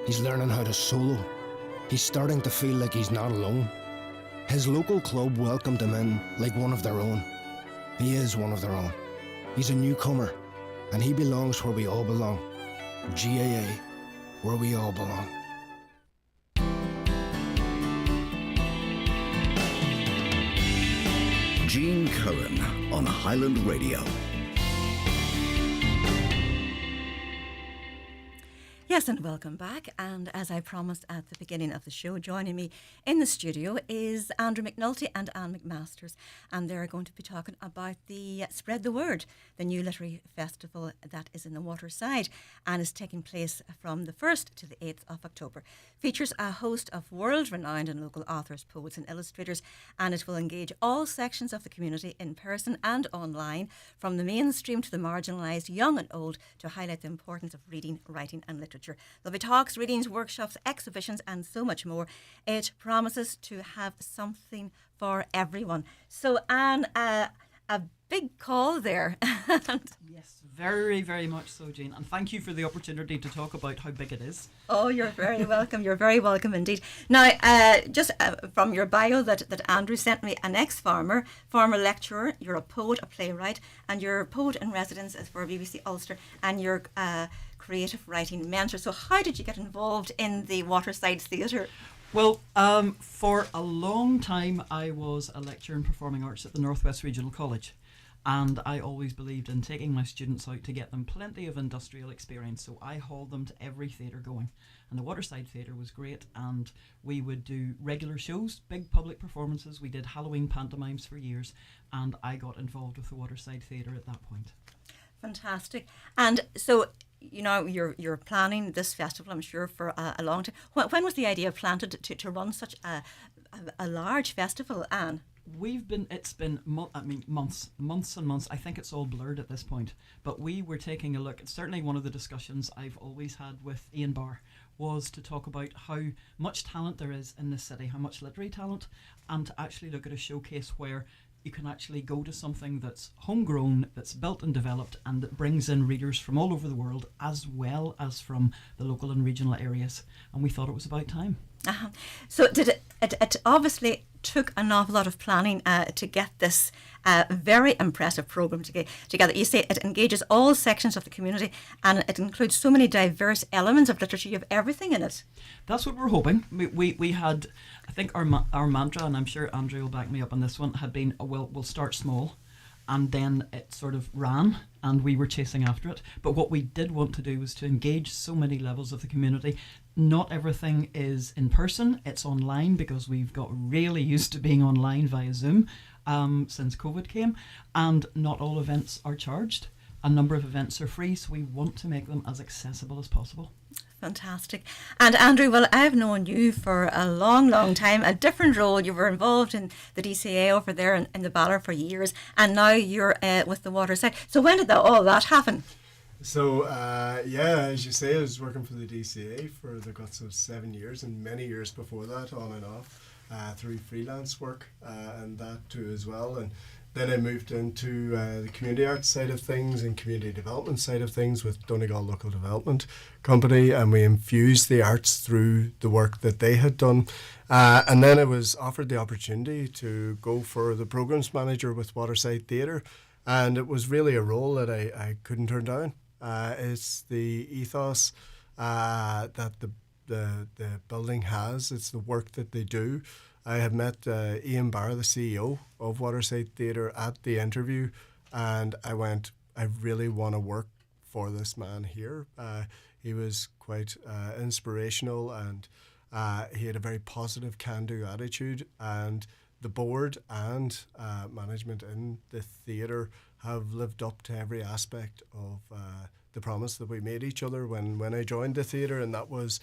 He's learning how to solo. He's starting to feel like he's not alone. His local club welcomed him in like one of their own. He is one of their own. He's a newcomer, and he belongs where we all belong. GAA, where we all belong. Gene Curran on Highland Radio. Yes, and welcome back. And as I promised at the beginning of the show, joining me in the studio is Andrew McNulty and Anne McMaster. And they're going to be talking about the Spread the Word, the new literary festival that is in the Waterside and is taking place from the 1st to the 8th of October. Features a host of world-renowned and local authors, poets and illustrators, and it will engage all sections of the community in person and online, from the mainstream to the marginalised, young and old, to highlight the importance of reading, writing and literature. There'll be talks, readings, workshops, exhibitions and so much more. It promises to have something for everyone. So Anne, a big call there. Yes, very, very much so, Jane. And thank you for the opportunity to talk about how big it is. Oh, you're very welcome. You're very welcome indeed. Now, just from your bio that Andrew sent me, an ex-farmer, former lecturer, you're a poet, a playwright, and you're a poet in residence for BBC Ulster, and you're creative writing mentor. So how did you get involved in the Watersides Theatre? Well, for a long time I was a lecturer in performing arts at the Northwest Regional College, and I always believed in taking my students out to get them plenty of industrial experience, so I hauled them to every theatre going. And the Waterside Theatre was great, and we would do regular shows, big public performances. We did Halloween pantomimes for years, and I got involved with the Waterside Theatre at that point. Fantastic. And so, you know, you're planning this festival, I'm sure, for a long time. When was the idea planted to run such a large festival, Anne? It's been months and months. I think it's all blurred at this point. But we were taking a look. It's certainly one of the discussions I've always had with Ian Barr was to talk about how much talent there is in this city, how much literary talent, and to actually look at a showcase where you can actually go to something that's homegrown, that's built and developed, and that brings in readers from all over the world as well as from the local and regional areas. And we thought it was about time. Uh-huh. So did it obviously took an awful lot of planning to get this very impressive programme together. You say it engages all sections of the community and it includes so many diverse elements of literature. You have everything in it. That's what we're hoping. We had, I think our mantra, and I'm sure Andrew will back me up on this one, had been, we'll start small. And then it sort of ran and we were chasing after it. But what we did want to do was to engage so many levels of the community. Not everything is in person, it's online, because we've got really used to being online via Zoom since COVID came. And not all events are charged. A number of events are free, so we want to make them as accessible as possible. Fantastic. And Andrew, well, I've known you for a long, long time, a different role. You were involved in the DCA over there in the Ballard for years, and now you're with the Waterside. So when did all that happen? So, as you say, I was working for the DCA for the guts of 7 years, and many years before that, on and off, through freelance work and that too as well. And then I moved into the community arts side of things and community development side of things with Donegal Local Development Company, and we infused the arts through the work that they had done. And then I was offered the opportunity to go for the programs manager with Waterside Theatre, and it was really a role that I couldn't turn down. It's the ethos that the building has. It's the work that they do. I had met Ian Barr, the CEO of Waterside Theatre, at the interview, and I went, I really want to work for this man here. He was quite inspirational, and he had a very positive can-do attitude, and the board and management in the theatre have lived up to every aspect of the promise that we made each other when I joined the theatre, and that was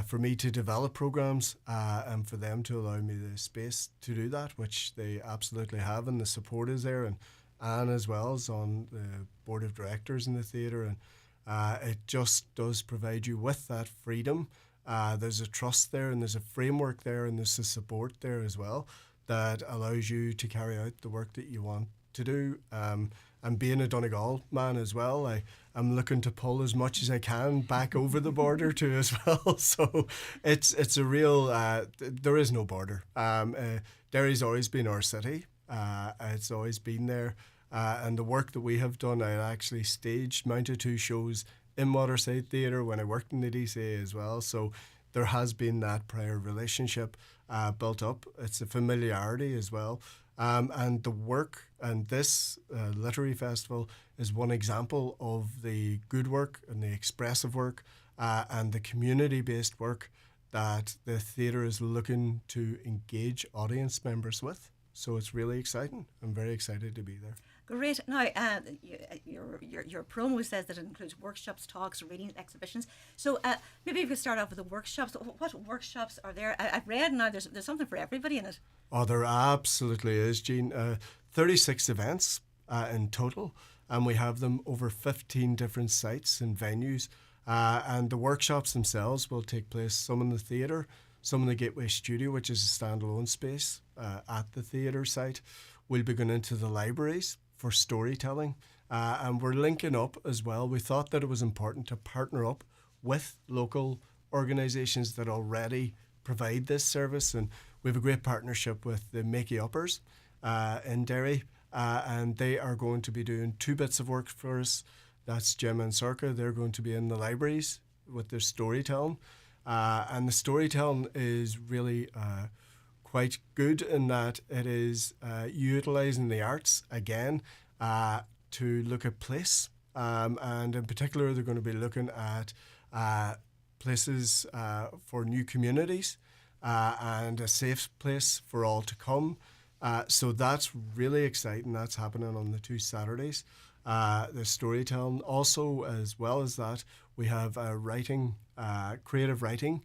for me to develop programmes and for them to allow me the space to do that, which they absolutely have, and the support is there. And Anne as well is on the board of directors in the theatre, and it just does provide you with that freedom. There's a trust there, and there's a framework there, and there's a support there as well that allows you to carry out the work that you want to do. And being a Donegal man as well, I I'm looking to pull as much as I can back over the border too as well. So it's a real, there is no border. Derry's always been our city. It's always been there. And the work that we have done, I actually staged, mounted 2 shows in Waterside Theatre when I worked in the DCA as well. So there has been that prior relationship built up. It's a familiarity as well. And the work and this literary festival is one example of the good work and the expressive work and the community-based work that the theatre is looking to engage audience members with. So it's really exciting. I'm very excited to be there. Great. Now, your promo says that it includes workshops, talks, readings, exhibitions. So maybe we could start off with the workshops. What workshops are there? I've read now there's something for everybody in it. Oh, there absolutely is, Jean. 36 events in total, and we have them over 15 different sites and venues. And the workshops themselves will take place, some in the theatre, some in the Gateway Studio, which is a standalone space at the theatre site. We'll be going into the libraries for storytelling, and we're linking up as well. We thought that it was important to partner up with local organisations that already provide this service, and we have a great partnership with the Makey Uppers in Derry, and they are going to be doing 2 bits of work for us. That's Gemma and Sorka. They're going to be in the libraries with their storytelling, and the storytelling is really quite good in that it is utilising the arts again to look at place, and in particular they're going to be looking at places for new communities and a safe place for all to come. So that's really exciting. That's happening on the 2 Saturdays. The storytelling also, as well as that, we have writing, creative writing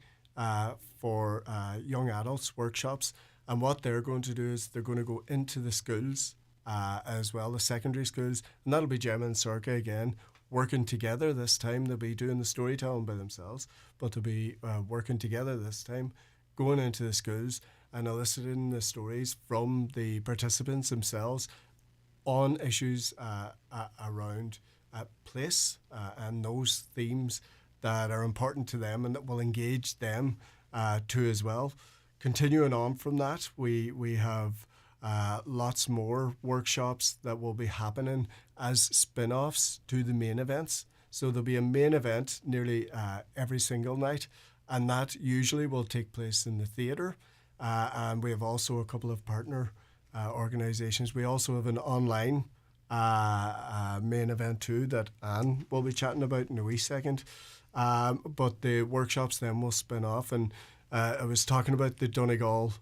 for young adults workshops, and what they're going to do is they're going to go into the schools as well, the secondary schools, and that'll be Gemma and Sorka again working together this time. They'll be doing the storytelling by themselves, but they'll be working together this time, going into the schools and eliciting the stories from the participants themselves on issues around place and those themes that are important to them and that will engage them too as well. Continuing on from that, we have lots more workshops that will be happening as spin-offs to the main events. So there'll be a main event nearly every single night, and that usually will take place in the theatre. And we have also a couple of partner organisations. We also have an online main event too that Anne will be chatting about in a wee second. But the workshops then will spin off, and I was talking about the Donegal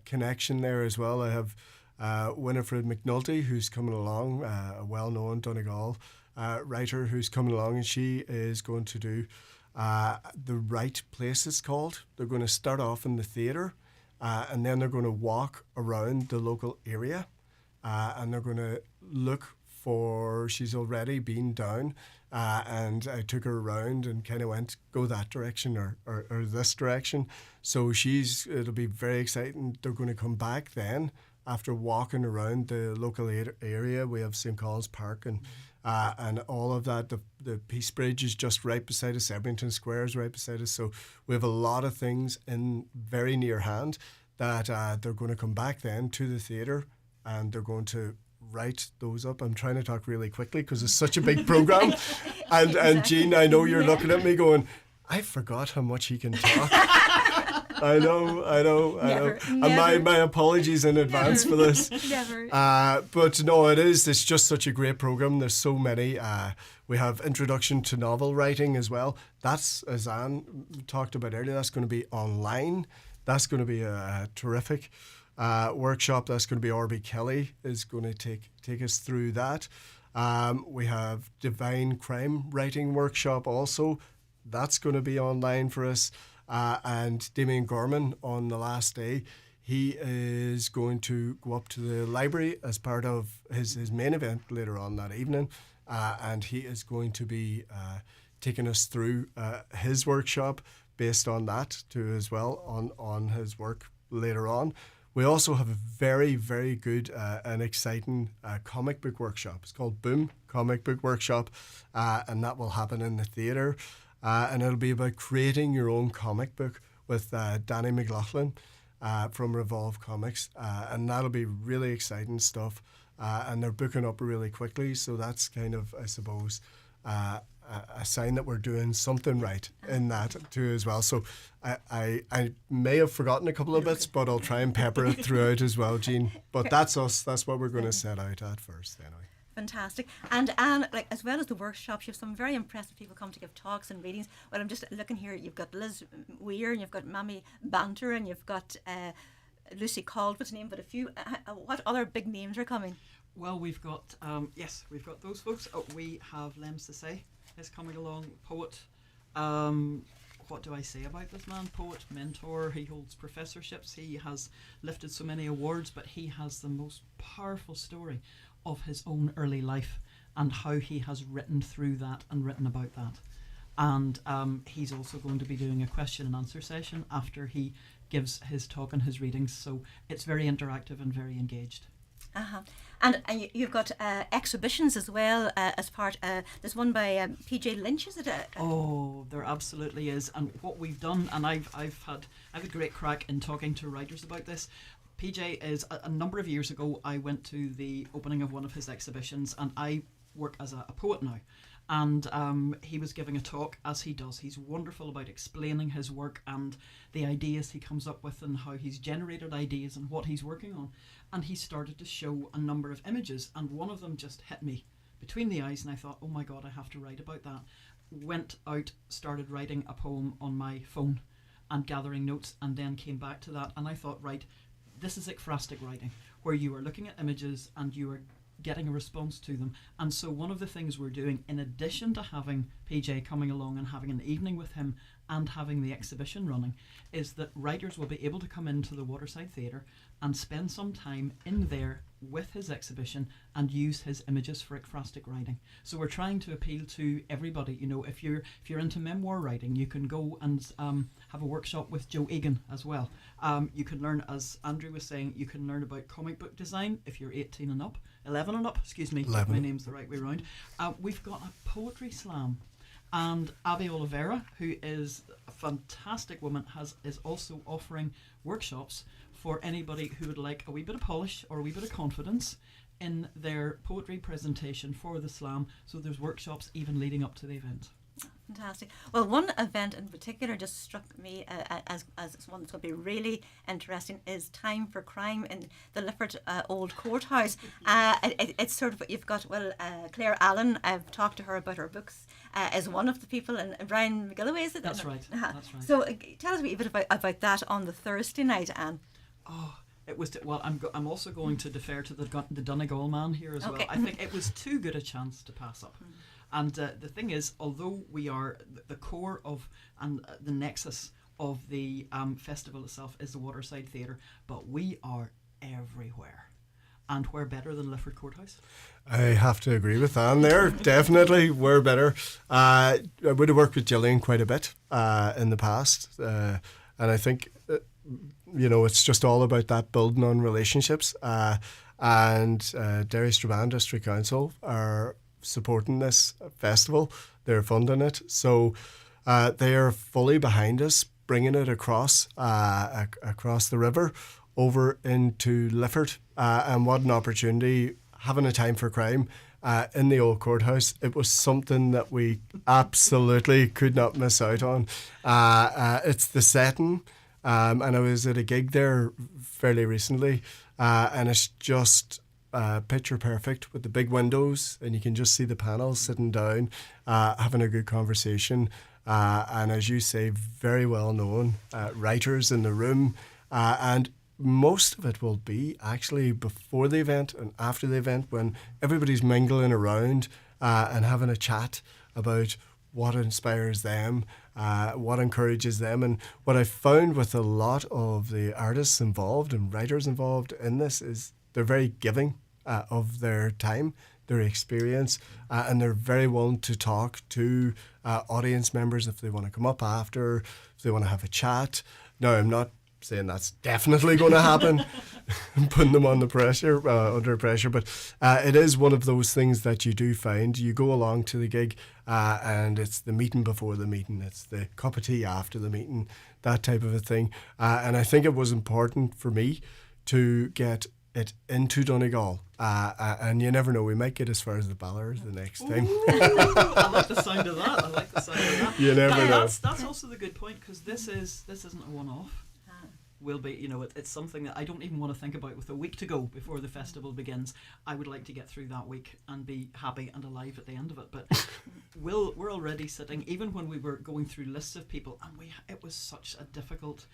connection there as well. I have Winifred McNulty, who's coming along, a well-known Donegal writer who's coming along, and she is going to do The Right Place, it's called. They're going to start off in the theatre, and then they're going to walk around the local area, and they're going to look for, she's already been down, and I took her around and kind of went, go that direction or this direction. So it'll be very exciting. They're going to come back then after walking around the local area. We have St. Collins Park and all of that. The Peace Bridge is just right beside us. Ebrington Square is right beside us. So we have a lot of things in very near hand that they're going to come back then to the theatre, and they're going to write those up. I'm trying to talk really quickly because it's such a big program. And Jean, I know you're looking at me going, I forgot how much he can talk. I know. Never. And my apologies in advance for this. Never. But no, it's just such a great program. There's so many. We have introduction to novel writing as well. That's, as Anne talked about earlier, that's going to be online. That's going to be a terrific workshop. That's going to be R.B. Kelly is going to take us through that. We have Divine Crime Writing Workshop also. That's going to be online for us. And Damien Gorman on the last day, he is going to go up to the library as part of his main event later on that evening. And he is going to be taking us through his workshop based on that too as well, on his work later on. We also have a very, very good and exciting comic book workshop. It's called Boom Comic Book Workshop, and that will happen in the theatre. And it'll be about creating your own comic book with Danny McLaughlin from Revolve Comics. And that'll be really exciting stuff. And they're booking up really quickly, so that's kind of, I suppose, a sign that we're doing something right in that too as well. So I may have forgotten a couple of bits, but I'll try and pepper it throughout as well, Jean. But that's us. That's what we're going to set out at first anyway. Fantastic. And Anne, like, as well as the workshops, you have some very impressive people come to give talks and readings. Well, I'm just looking here. You've got Liz Weir, and you've got Mammy Banter, and you've got Lucy Caldwell, to name but a few. What other big names are coming? Well, we've got we've got those folks. We have Lem Sissay is coming along, poet. What do I say about this man? Poet, mentor. He holds professorships. He has lifted so many awards, but he has the most powerful story of his own early life and how he has written through that and written about that. And he's also going to be doing a question and answer session after he gives his talk and his readings. So it's very interactive and very engaged. And you've got exhibitions as well as part. There's one by PJ Lynch, is it? Oh, there absolutely is. And what we've done, and I've had a great crack in talking to writers about this. PJ is a number of years ago. I went to the opening of one of his exhibitions, and I work as a poet now. And he was giving a talk, as he does. He's wonderful about explaining his work and the ideas he comes up with and how he's generated ideas and what he's working on. And he started to show a number of images, and one of them just hit me between the eyes, and I thought, oh my God, I have to write about that. Went out, started writing a poem on my phone and gathering notes, and then came back to that, and I thought, right, this is ekphrastic writing, where you are looking at images and you are getting a response to them. And so one of the things we're doing, in addition to having PJ coming along and having an evening with him and having the exhibition running, is that writers will be able to come into the Waterside Theatre and spend some time in there with his exhibition and use his images for ekphrastic writing. So we're trying to appeal to everybody. You know, if you're into memoir writing, you can go and have a workshop with Joe Egan as well. You can learn, as Andrew was saying, you can learn about comic book design if you're 18 and up, 11 and up, excuse me, 11. My name's the right way around. We've got a poetry slam, and Abby Oliveira, who is a fantastic woman, is also offering workshops for anybody who would like a wee bit of polish or a wee bit of confidence in their poetry presentation for the slam. So there's workshops even leading up to the event. Fantastic. Well, one event in particular just struck me as one that's going to be really interesting is Time for Crime in the Lifford Old Courthouse. It's sort of, you've got, Claire Allen, I've talked to her about her books, is one of the people, and Brian McGilloway, is it? That's right. That's right. So tell us a wee bit about that on the Thursday night, Anne. Oh, it was. I'm also going to defer to the Donegal man here as well. Okay. I think it was too good a chance to pass up. And the thing is, although we are the core of and the nexus of the festival itself is the Waterside Theatre, but we are everywhere. And we're better than Lifford Courthouse. I have to agree with Anne there. Definitely, we're better. I would have worked with Gillian quite a bit in the past, and I think it's just all about that building on relationships. And Derry Strabane District Council are supporting this festival. They're funding it, so they are fully behind us, bringing it across the river over into Lifford, and what an opportunity, having a Time for Crime in the old courthouse. It was something that we absolutely could not miss out on. It's the setting, and I was at a gig there fairly recently, and it's just picture perfect with the big windows, and you can just see the panels sitting down, having a good conversation, and as you say, very well known writers in the room, and most of it will be actually before the event and after the event, when everybody's mingling around and having a chat about what inspires them, what encourages them. And what I found with a lot of the artists involved and writers involved in this is they're very giving of their time, their experience, and they're very willing to talk to audience members if they want to come up after, if they want to have a chat. Now, I'm not saying that's definitely going to happen, putting them on the pressure, under pressure. But it is one of those things that you do find. You go along to the gig, and it's the meeting before the meeting. It's the cup of tea after the meeting, that type of a thing. And I think it was important for me to get it into Donegal. And you never know, we might get as far as the Ballard the next time. I like the sound of that. You never know. That's also the good point, because this isn't a one-off. Will be, it's something that I don't even want to think about with a week to go before the festival begins. I would like to get through that week and be happy and alive at the end of it. But we're already sitting, even when we were going through lists of people, and it was such a difficult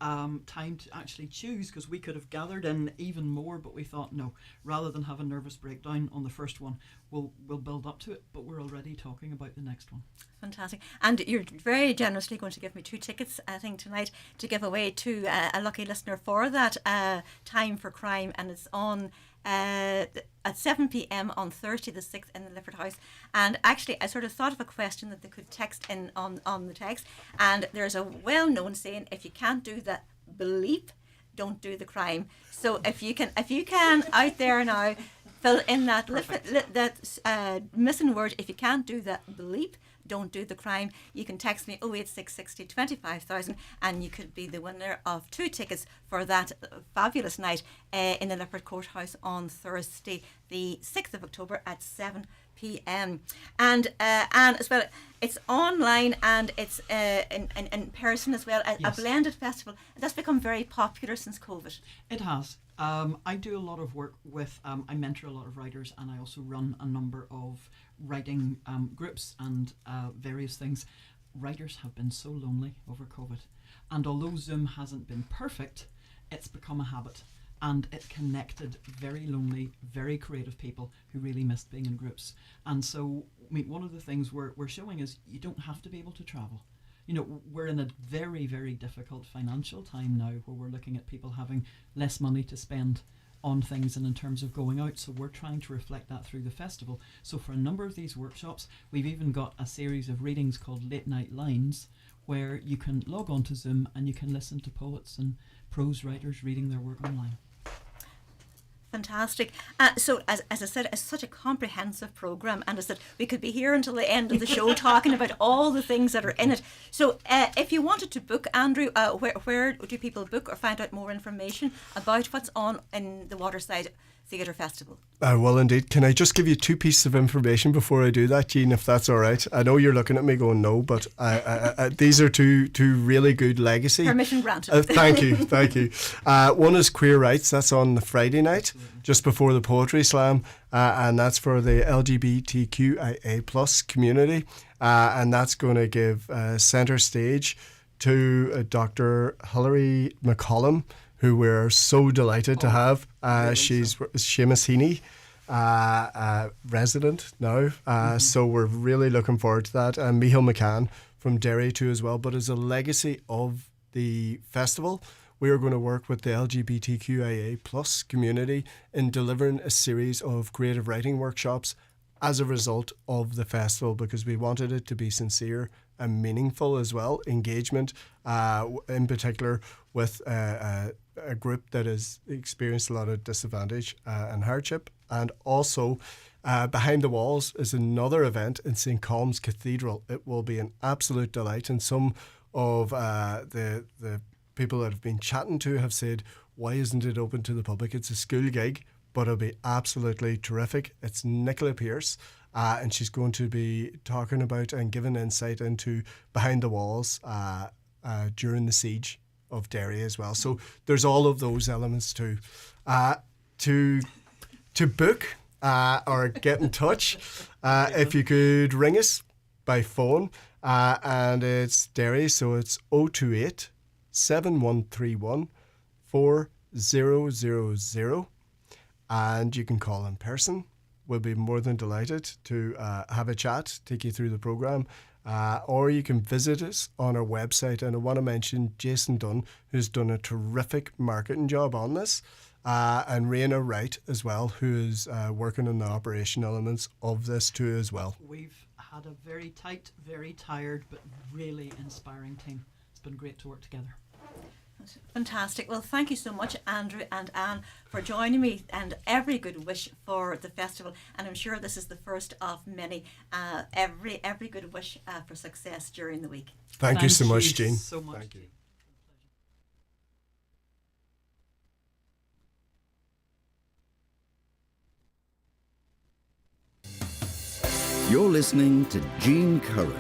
time to actually choose, because we could have gathered in even more, but we thought, no, rather than have a nervous breakdown on the first one, we'll build up to it. But we're already talking about the next one. Fantastic. And you're very generously going to give me 2 tickets, I think, tonight to give away to a lucky listener for that Time for Crime, and it's on at 7 p.m. on Thursday the 6th in the Lifford House. And actually, I sort of thought of a question that they could text in on the text, and there's a well-known saying: if you can't do the bleep, don't do the crime. So if you can out there now, fill in that missing word. If you can't do the bleep, don't do the crime. You can text me 08660 25,000, and you could be the winner of 2 tickets for that fabulous night in the Lifford Courthouse on Thursday the 6th of October at 7 p.m. And as well, it's online and it's in person as well. A blended festival that's become very popular since COVID. It has. I do a lot of work with, I mentor a lot of writers, and I also run a number of writing groups and various things. Writers have been so lonely over COVID, and although Zoom hasn't been perfect, it's become a habit, and it connected very lonely, very creative people who really missed being in groups. And so, one of the things we're showing is you don't have to be able to travel. We're in a very, very difficult financial time now, where we're looking at people having less money to spend on things and in terms of going out. So we're trying to reflect that through the festival. So for a number of these workshops, we've even got a series of readings called Late Night Lines, where you can log on to Zoom and you can listen to poets and prose writers reading their work online. Fantastic. So as I said, it's such a comprehensive programme, and as I said, we could be here until the end of the show talking about all the things that are in it. So if you wanted to book, Andrew, where do people book or find out more information about what's on in the Waterside Theatre Festival? Well, indeed. Can I just give you 2 pieces of information before I do that, Jean, if that's all right? I know you're looking at me going, no, but these are two really good legacy. Permission granted. Thank you. One is Queer Rights. That's on the Friday night, just before the Poetry Slam, and that's for the LGBTQIA plus community, and that's going to give centre stage to Dr. Hilary McCollum, who we're so delighted to have. She's Seamus Heaney, resident now. So we're really looking forward to that. And Michael McCann from Derry too as well. But as a legacy of the festival, we are going to work with the LGBTQIA plus community in delivering a series of creative writing workshops as a result of the festival, because we wanted it to be sincere and meaningful as well. Engagement, in particular, with a group that has experienced a lot of disadvantage and hardship. And also, Behind the Walls is another event in St. Colm's Cathedral. It will be an absolute delight, and some of the people that have been chatting to have said, why isn't it open to the public? It's a school gig, but it'll be absolutely terrific. It's Nicola Pearce, and she's going to be talking about and giving insight into Behind the Walls during the siege of Derry as well. So there's all of those elements too. To book or get in touch, if you could ring us by phone, and it's Derry, so it's 028 7131 4000, and you can call in person. We'll be more than delighted to have a chat, take you through the programme. Or you can visit us on our website. And I want to mention Jason Dunn, who's done a terrific marketing job on this, and Raina Wright as well, who is working on the operation elements of this too as well. We've had a very tight, very tired, but really inspiring team. It's been great to work together. Fantastic. Well, thank you so much, Andrew and Anne, for joining me, and every good wish for the festival. And I'm sure this is the first of many. Every good wish for success during the week. Thank you so much, Jean. So much. Thank you. You're listening to Jean Curran